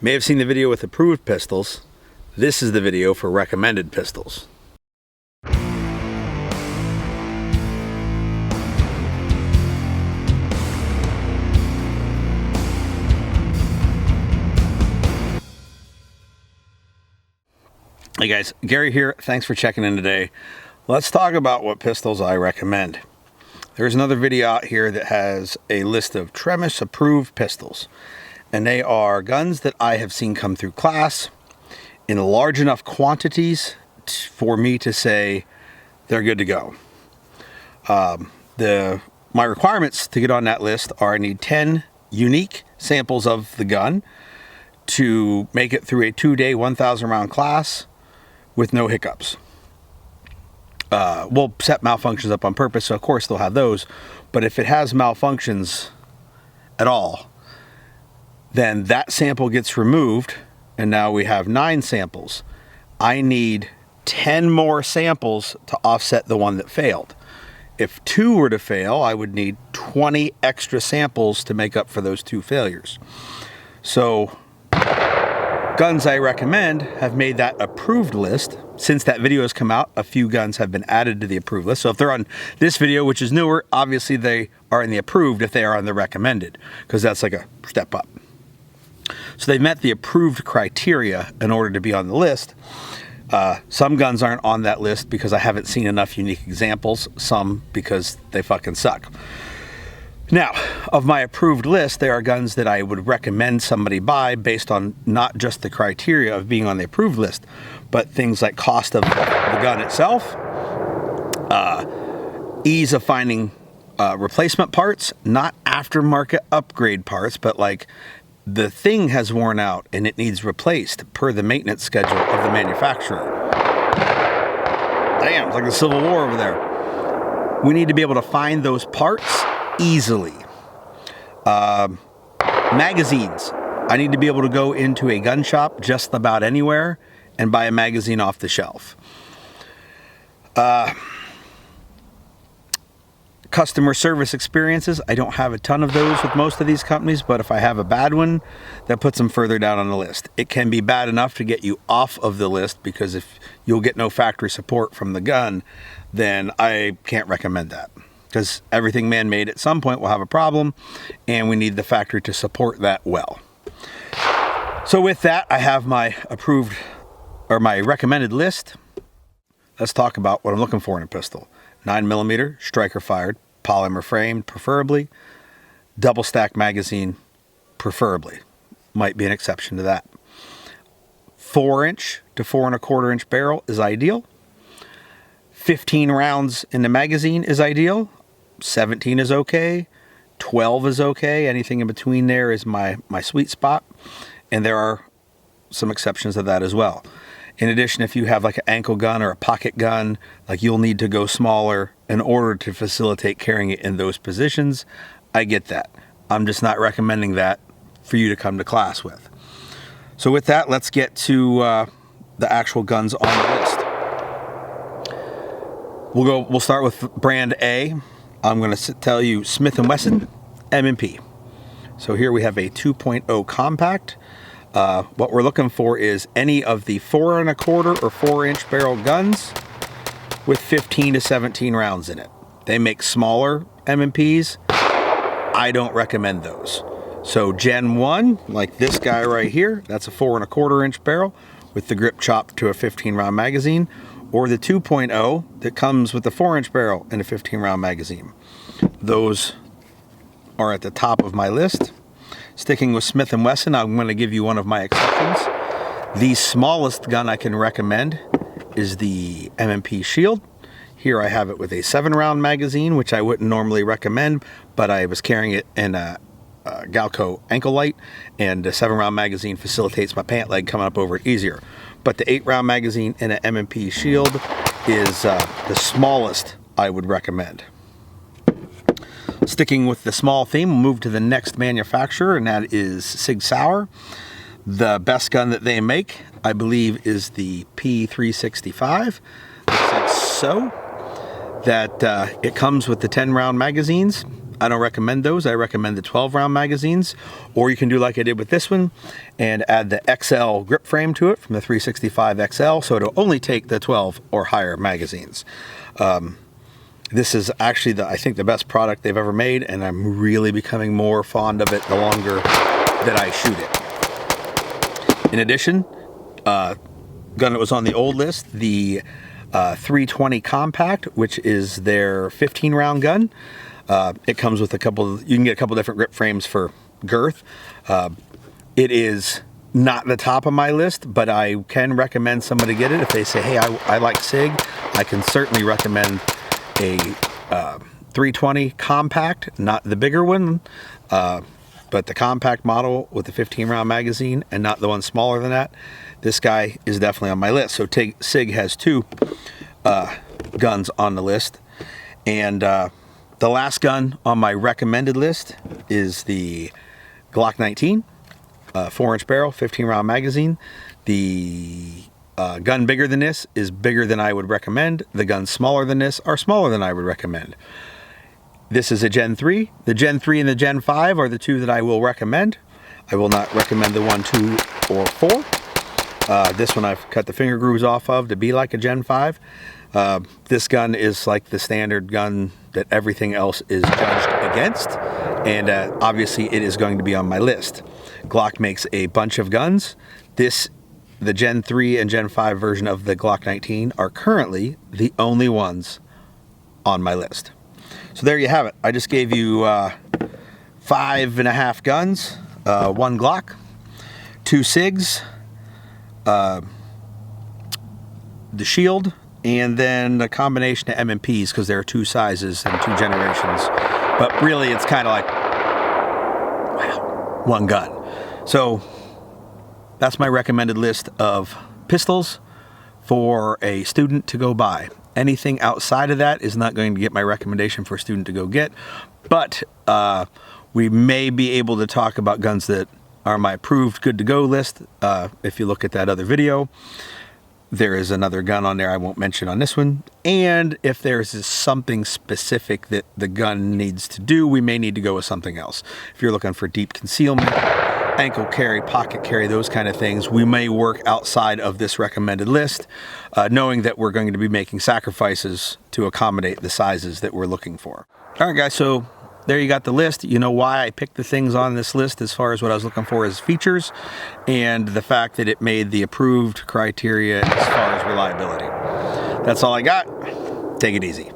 You may have seen the video with approved pistols. This is the video for recommended pistols. Hey guys, Gary here. Thanks for checking in today. Let's talk about what pistols I recommend. There's another video out here that has a list of Tremis approved pistols. And they are guns that I have seen come through class in large enough quantities for me to say they're good to go. My requirements to get on that list are I need 10 unique samples of the gun to make it through a 2-day 1,000 round class with no hiccups. We'll set malfunctions up on purpose, so of course they'll have those. But if it has malfunctions at all, then that sample gets removed, and now we have 9 samples. I need 10 more samples to offset the one that failed. If 2 were to fail, I would need 20 extra samples to make up for those 2 failures. So guns I recommend have made that approved list. Since that video has come out, a few guns have been added to the approved list. So if they're on this video, which is newer, obviously they are in the approved if they are on the recommended, because that's like a step up. So they met the approved criteria in order to be on the list. Some guns aren't on that list because I haven't seen enough unique examples, some because they fucking suck. Now, of my approved list, there are guns that I would recommend somebody buy based on not just the criteria of being on the approved list, but things like cost of the gun itself, ease of finding replacement parts, not aftermarket upgrade parts, but like the thing has worn out and it needs replaced per the maintenance schedule of the manufacturer. Damn, it's like the Civil War over there. We need to be able to find those parts easily. Magazines. I need to be able to go into a gun shop just about anywhere and buy a magazine off the shelf. Customer service experiences. I don't have a ton of those with most of these companies, but if I have a bad one, that puts them further down on the list. It can be bad enough to get you off of the list, because if you'll get no factory support from the gun, then I can't recommend that. Because everything man-made at some point will have a problem, and we need the factory to support that well. So with that, I have my approved, or my recommended list. Let's talk about what I'm looking for in a pistol. 9mm, striker fired, polymer framed, preferably. Double stack magazine, preferably. Might be an exception to that. 4-inch to 4 1/4 inch barrel is ideal. 15 rounds in the magazine is ideal. 17 is okay. 12 is okay. Anything in between there is my sweet spot. And there are some exceptions to that as well. In addition, if you have like an ankle gun or a pocket gun, like you'll need to go smaller in order to facilitate carrying it in those positions. I get that. I'm just not recommending that for you to come to class with. So with that, let's get to the actual guns on the list. We'll start with brand A. I'm going to tell you Smith & Wesson M&P. So here we have a 2.0 compact. What we're looking for is any of the 4 1/4 or 4-inch barrel guns with 15 to 17 rounds in it. They make smaller M&Ps. I don't recommend those. So Gen 1, like this guy right here, that's a 4 1/4 inch barrel with the grip chopped to a 15 round magazine, or the 2.0 that comes with the 4-inch barrel and a 15 round magazine. Those are at the top of my list. Sticking with Smith & Wesson, I'm going to give you one of my exceptions. The smallest gun I can recommend is the M&P Shield. Here I have it with a 7-round magazine, which I wouldn't normally recommend, but I was carrying it in a Galco ankle light, and the 7-round magazine facilitates my pant leg coming up over it easier. But the 8-round magazine in an M&P Shield is the smallest I would recommend. Sticking with the small theme, we'll move to the next manufacturer, and that is Sig Sauer. The best gun that they make, I believe, is the P365. Looks like so. That it comes with the 10-round magazines. I don't recommend those. I recommend the 12-round magazines, or you can do like I did with this one and add the XL grip frame to it from the 365 XL, so it'll only take the 12 or higher magazines. This is actually, I think, the best product they've ever made, and I'm really becoming more fond of it the longer that I shoot it. In addition, gun that was on the old list, the 320 Compact, which is their 15-round gun. It comes with you can get a couple different grip frames for girth. It is not the top of my list, but I can recommend somebody get it. If they say, hey, I like SIG, I can certainly recommend a 320 Compact, not the bigger one, but the compact model with the 15-round magazine and not the one smaller than that. This guy is definitely on my list. So SIG has two guns on the list. And the last gun on my recommended list is the Glock 19, 4-inch barrel, 15-round magazine. The gun bigger than this is bigger than I would recommend. The guns smaller than this are smaller than I would recommend. This is a Gen 3. The Gen 3 and the Gen 5 are the two that I will recommend. I will not recommend the 1, 2, or 4. This one I've cut the finger grooves off of to be like a Gen 5. This gun is like the standard gun that everything else is judged against, and obviously it is going to be on my list. Glock makes a bunch of guns. The Gen 3 and Gen 5 version of the Glock 19 are currently the only ones on my list. So there you have it. I just gave you 5.5 guns, 1 Glock, 2 SIGs, the Shield, and then a combination of M&Ps, because there are 2 sizes and 2 generations. But really, it's kind of like, wow, 1 gun. So that's my recommended list of pistols for a student to go buy. Anything outside of that is not going to get my recommendation for a student to go get. But we may be able to talk about guns that are my approved good to go list. If you look at that other video, there is another gun on there I won't mention on this one. And if there's something specific that the gun needs to do, we may need to go with something else. If you're looking for deep concealment, ankle carry, pocket carry, those kind of things, we may work outside of this recommended list, knowing that we're going to be making sacrifices to accommodate the sizes that we're looking for. All right, guys, so there you got the list. You know why I picked the things on this list as far as what I was looking for as features, and the fact that it made the approved criteria as far as reliability. That's all I got. Take it easy.